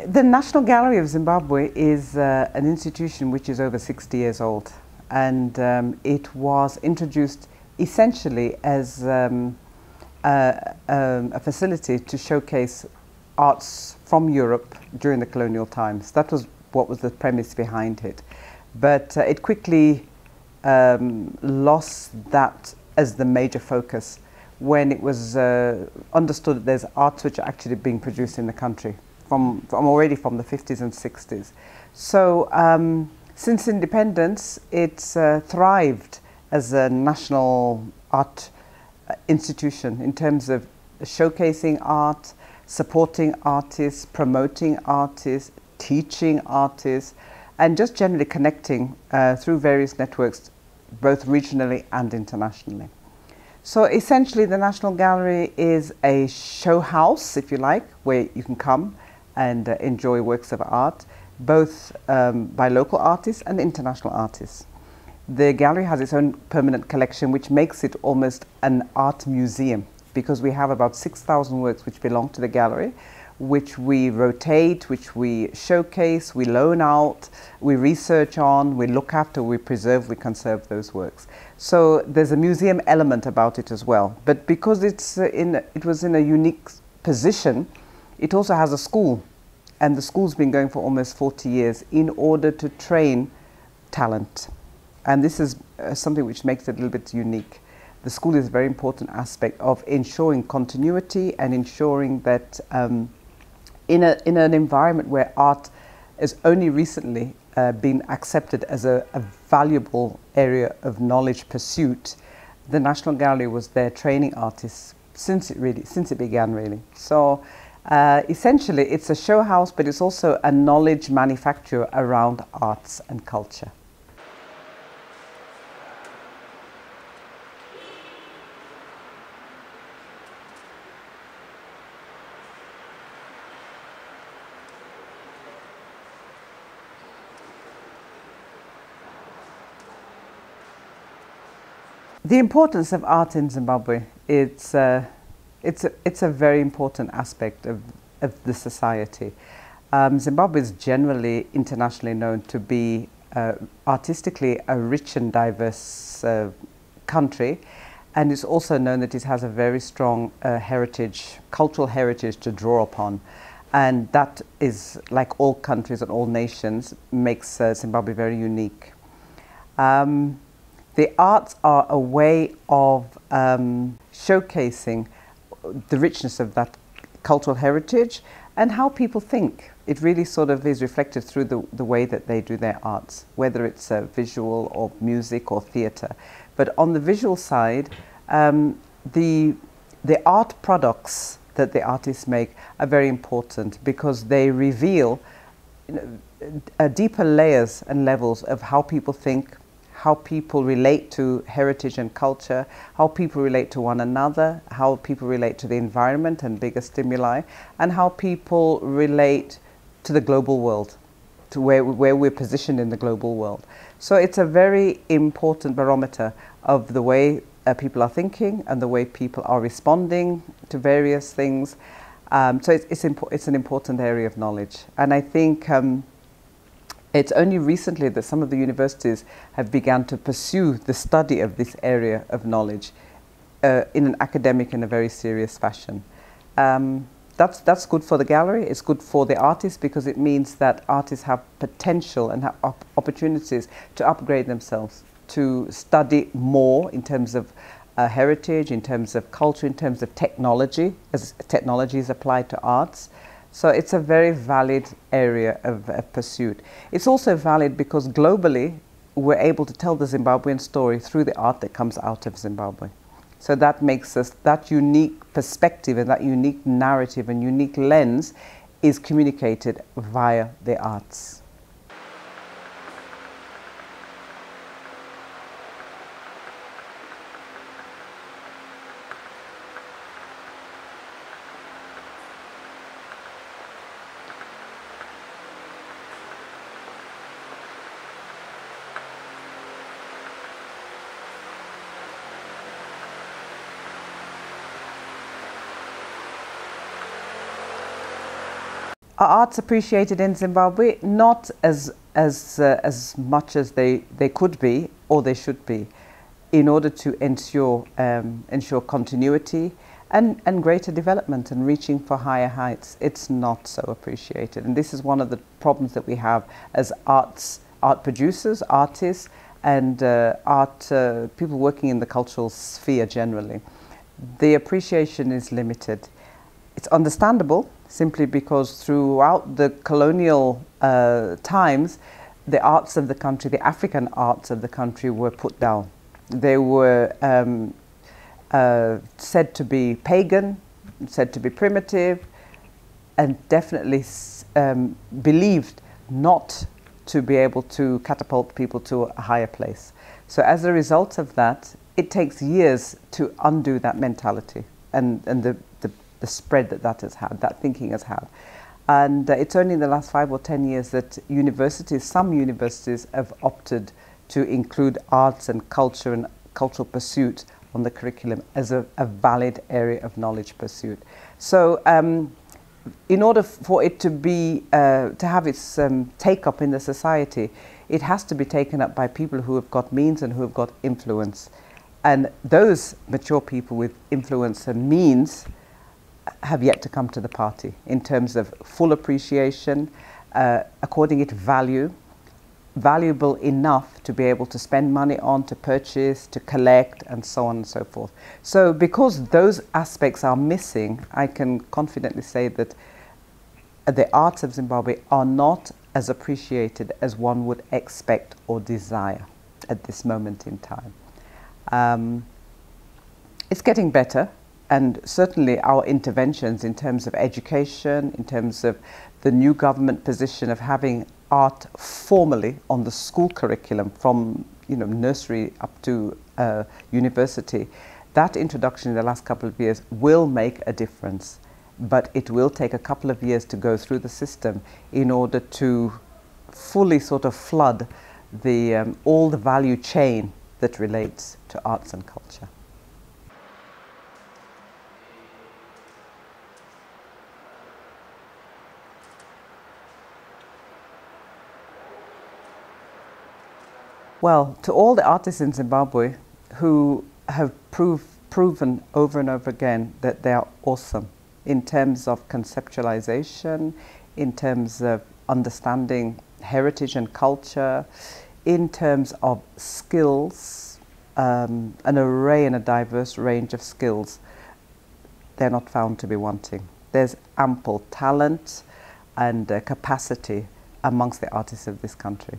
The National Gallery of Zimbabwe is an institution which is over 60 years old, and it was introduced essentially as a facility to showcase arts from Europe during the colonial times. That was what was the premise behind it. But it quickly lost that as the major focus when it was understood that there's arts which are actually being produced in the country already from the 50s and 60s. So since independence, it's thrived as a national art institution in terms of showcasing art, supporting artists, promoting artists, teaching artists, and just generally connecting through various networks, both regionally and internationally. So essentially the National Gallery is a show house, if you like, where you can come and enjoy works of art, both by local artists and international artists. The gallery has its own permanent collection, which makes it almost an art museum, because we have about 6,000 works which belong to the gallery, which we rotate, which we showcase, we loan out, we research on, we look after, we preserve, we conserve those works. So there's a museum element about it as well. But because it was in a unique position, it also has a school, and the school's been going for almost 40 years in order to train talent. And this is something which makes it a little bit unique. The school is a very important aspect of ensuring continuity and ensuring that in an environment where art has only recently been accepted as a valuable area of knowledge pursuit, the National Gallery was there training artists since it began really. So essentially it's a show house, but it's also a knowledge manufacturer around arts and culture. The importance of art in Zimbabwe, it's a very important aspect of the society. Zimbabwe is generally internationally known to be artistically a rich and diverse country, and it's also known that it has a very strong cultural heritage to draw upon, and that is, like all countries and all nations, makes Zimbabwe very unique. The arts are a way of showcasing the richness of that cultural heritage and how people think. It really sort of is reflected through the way that they do their arts, whether it's visual or music or theatre. But on the visual side, the art products that the artists make are very important because they reveal deeper layers and levels of how people think, how people relate to heritage and culture, how people relate to one another, how people relate to the environment and bigger stimuli, and how people relate to the global world, to where we're positioned in the global world. So it's a very important barometer of the way people are thinking and the way people are responding to various things. So it's an important area of knowledge. And I think it's only recently that some of the universities have begun to pursue the study of this area of knowledge in an academic and a very serious fashion. That's good for the gallery, it's good for the artists, because it means that artists have potential and have opportunities to upgrade themselves, to study more in terms of heritage, in terms of culture, in terms of technology, as technology is applied to arts. So it's a very valid area of pursuit. It's also valid because globally we're able to tell the Zimbabwean story through the art that comes out of Zimbabwe. So that makes us, that unique perspective and that unique narrative and unique lens is communicated via the arts. Are arts appreciated in Zimbabwe? Not as much as they could be or they should be, in order to ensure continuity and greater development and reaching for higher heights. It's not so appreciated, and this is one of the problems that we have as art producers, artists, and people working in the cultural sphere generally. The appreciation is limited. It's understandable, simply because throughout the colonial times, the arts of the country, the African arts of the country, were put down. They were said to be pagan, said to be primitive, and definitely believed not to be able to catapult people to a higher place. So as a result of that, it takes years to undo that mentality and the spread that has had, that thinking has had. And it's only in the last 5 or 10 years that some universities have opted to include arts and culture and cultural pursuit on the curriculum as a valid area of knowledge pursuit. So in order for it to be, to have its take-up in the society, it has to be taken up by people who have got means and who have got influence. And those mature people with influence and means have yet to come to the party in terms of full appreciation, according it valuable enough to be able to spend money on, to purchase, to collect, and so on and so forth. So because those aspects are missing, I can confidently say that the arts of Zimbabwe are not as appreciated as one would expect or desire at this moment in time. It's getting better. And certainly our interventions in terms of education, in terms of the new government position of having art formally on the school curriculum from nursery up to university, that introduction in the last couple of years will make a difference. But it will take a couple of years to go through the system in order to fully sort of flood all the value chain that relates to arts and culture. Well, to all the artists in Zimbabwe who have proven over and over again that they are awesome in terms of conceptualization, in terms of understanding heritage and culture, in terms of skills, an array and a diverse range of skills, they're not found to be wanting. There's ample talent and capacity amongst the artists of this country.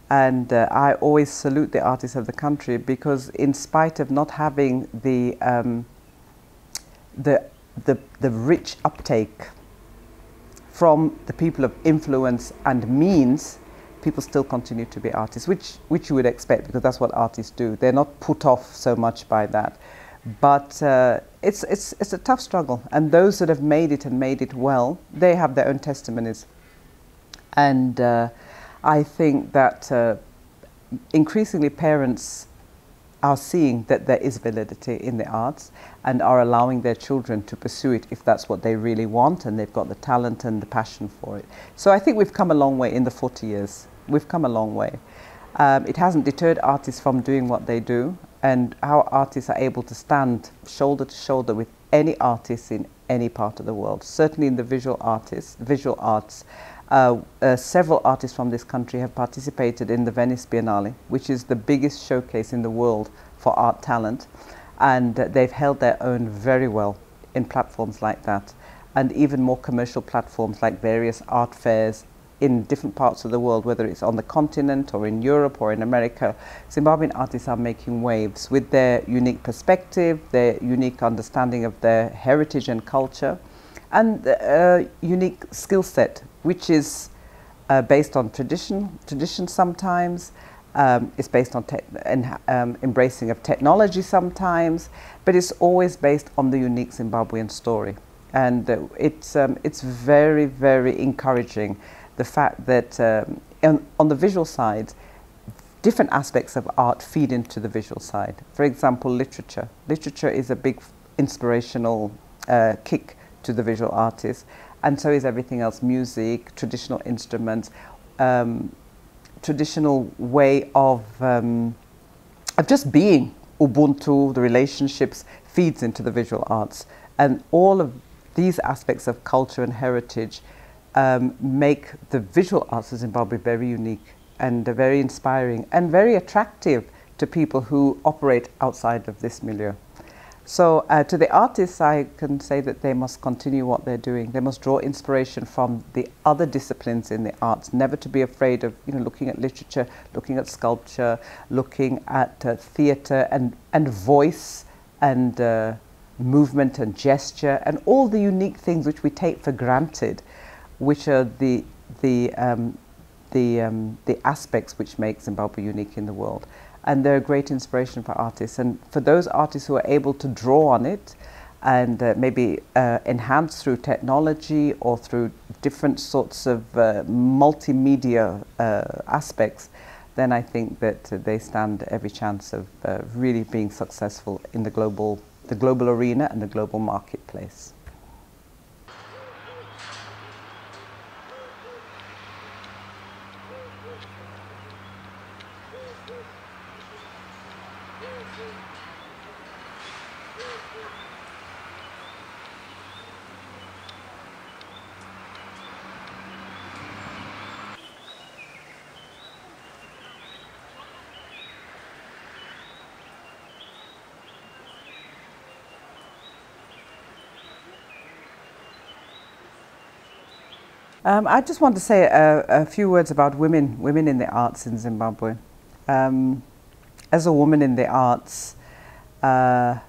And I always salute the artists of the country because, in spite of not having the rich uptake from the people of influence and means, people still continue to be artists, which you would expect, because that's what artists do. They're not put off so much by that. But it's a tough struggle, and those that have made it and made it well, they have their own testimonies. And I think that increasingly parents are seeing that there is validity in the arts and are allowing their children to pursue it if that's what they really want and they've got the talent and the passion for it. So I think we've come a long way in the 40 years. We've come a long way. It hasn't deterred artists from doing what they do, and our artists are able to stand shoulder to shoulder with any artist in any part of the world. Certainly in the visual arts, several artists from this country have participated in the Venice Biennale, which is the biggest showcase in the world for art talent, and they've held their own very well in platforms like that, and even more commercial platforms like various art fairs in different parts of the world, whether it's on the continent or in Europe or in America, Zimbabwean artists are making waves with their unique perspective, their unique understanding of their heritage and culture, and unique skill set, which is based on tradition sometimes, it's based on embracing of technology sometimes, but it's always based on the unique Zimbabwean story. And it's very, very encouraging, the fact that on the visual side, different aspects of art feed into the visual side. For example, literature. Literature is a big inspirational kick to the visual artist, and so is everything else: music, traditional instruments, traditional way of just being. Ubuntu, the relationships, feeds into the visual arts, and all of these aspects of culture and heritage make the visual arts of Zimbabwe very unique and very inspiring and very attractive to people who operate outside of this milieu. So to the artists, I can say that they must continue what they're doing. They must draw inspiration from the other disciplines in the arts, never to be afraid of looking at literature, looking at sculpture, looking at theatre and voice and movement and gesture and all the unique things which we take for granted, which are the aspects which make Zimbabwe unique in the world. And they're a great inspiration for artists, and for those artists who are able to draw on it and maybe enhance through technology or through different sorts of multimedia aspects, then I think that they stand every chance of really being successful in the global arena and the global marketplace. I just want to say a few words about women in the arts in Zimbabwe. As a woman in the arts, I'm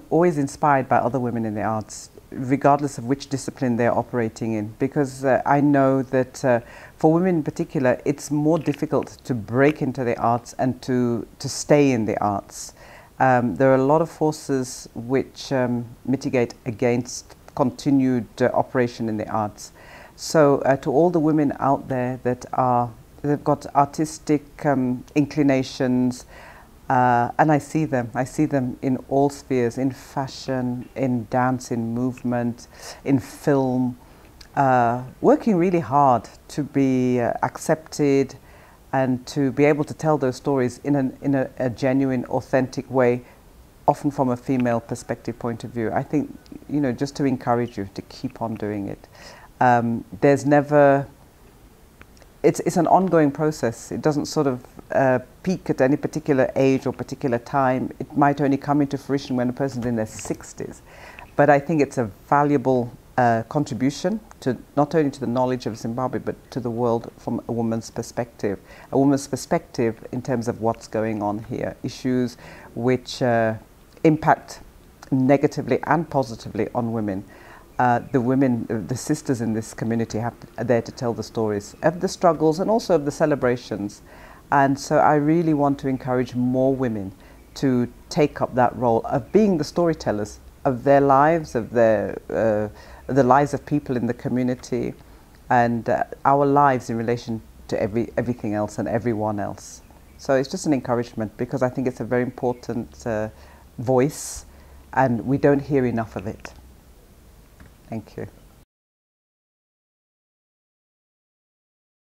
always inspired by other women in the arts, regardless of which discipline they're operating in, because I know that for women in particular, it's more difficult to break into the arts and to stay in the arts. There are a lot of forces which mitigate against continued operation in the arts. So to all the women out there that they've got artistic inclinations, and I see them in all spheres, in fashion, in dance, in movement, in film, working really hard to be accepted and to be able to tell those stories in a genuine, authentic way, often from a female perspective point of view. I think, just to encourage you to keep on doing it. There's never, it's an ongoing process. It doesn't sort of peak at any particular age or particular time. It might only come into fruition when a person's in their 60s. But I think it's a valuable contribution to not only to the knowledge of Zimbabwe, but to the world from a woman's perspective. A woman's perspective in terms of what's going on here. Issues which impact negatively and positively on women. The women, the sisters in this community are there to tell the stories of the struggles and also of the celebrations. And so I really want to encourage more women to take up that role of being the storytellers of their lives, of the lives of people in the community, and our lives in relation to everything else and everyone else. So it's just an encouragement, because I think it's a very important voice, and we don't hear enough of it. Thank you.